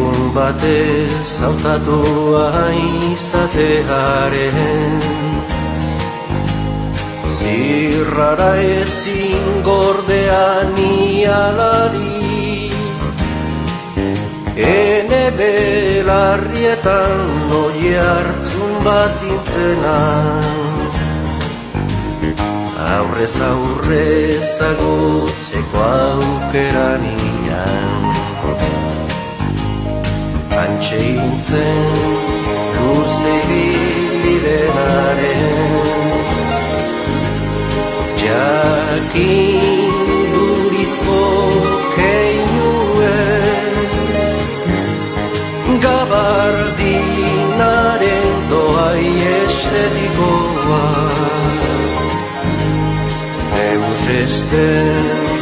egun batez hautatua izatearen zirrara ezin gordean ialari ene belarrietan noi hartzun bat intzenan aurrez aurre zagutzeko aukeran ian antxe intzen luze bilidenaren jakin durizko keinuen gabardinaren doai estetikoa eus esten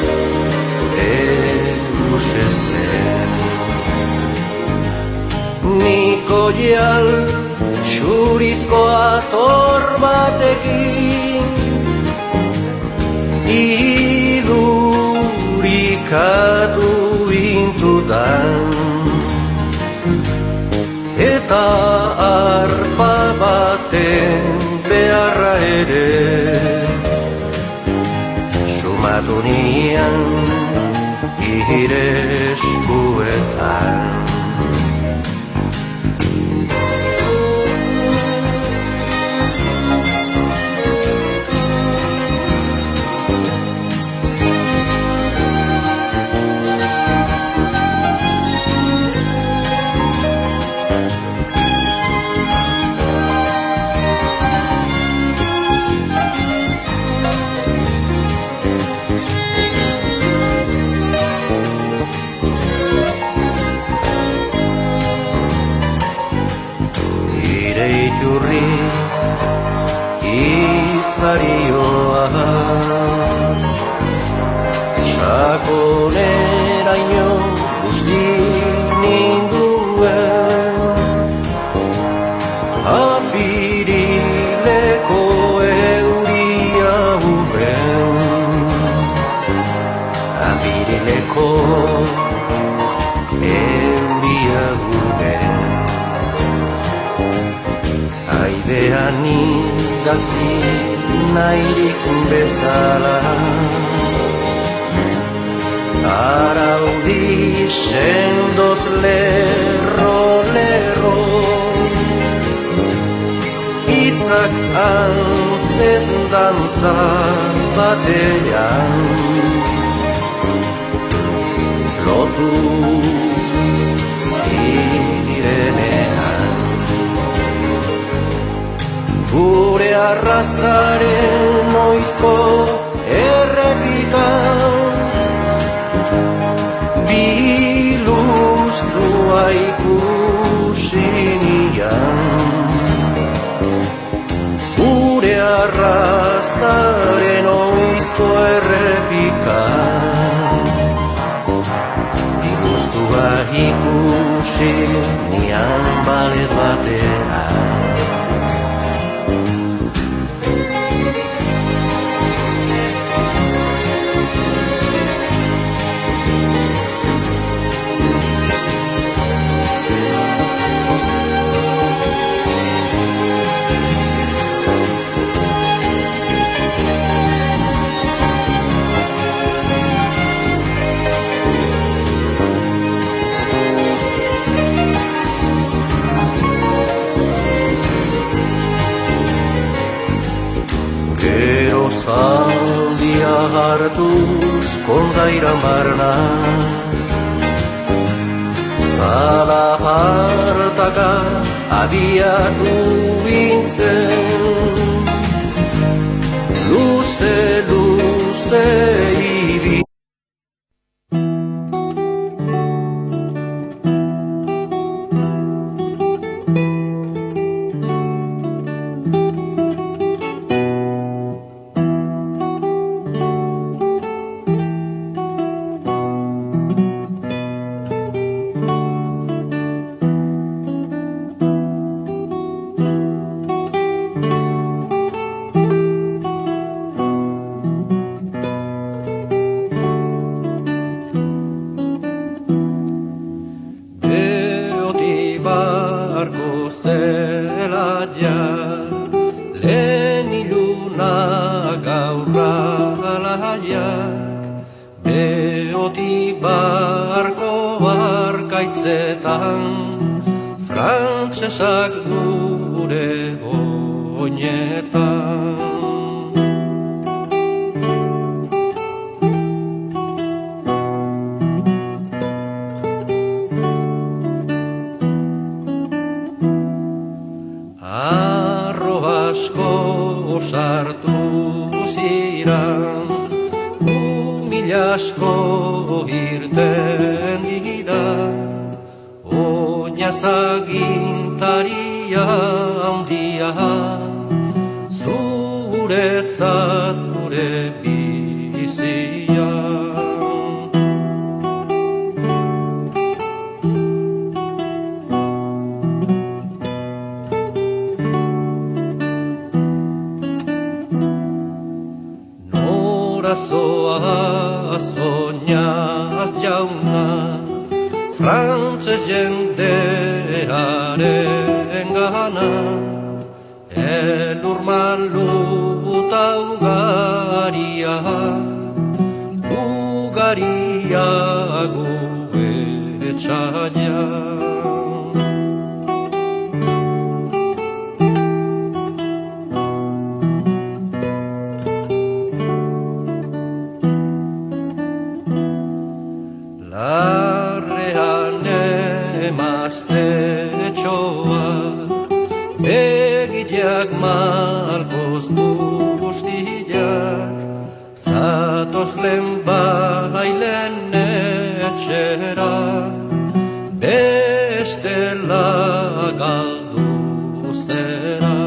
niko jal txurizko ator batekin idurikatu intudan eta arpa baten beharra ere sumatu nian ire eskuetan izarioa sakoneraino guzti ninduen apirileko euria uben apirileko euria uben aidean idatzi nahirik bezala araudi sendoz lerro itzak antzez dantza batean lotu zirenean gure arrazaren noizko errepikan biluztua ikusi nian gure arrazaren noizko errepikan biluztua ikusi nian balet batean zaldia hartuz kondairan barna zalapartaka abiatu bintzen luze ibi honetan, frantsesak gure oinetan. Arro asko sartu ziran, asko irten dira, oinaz agintaria handia, zuretzat gure bizia. Zoaz oinaz jauna, frantses jendearen gana, elur maluta ugaria, ugariago etxaila. Larrean emaztetxoa, begileak malkoz guztiak, zatoz lehen bailen etxera, bestela galdu zera.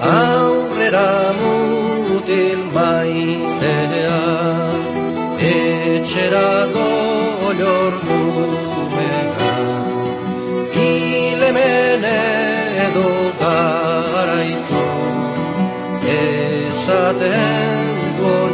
Aurrera mutil maitea, etxera goiordu mega, hilemen edo garaitu, esaten duon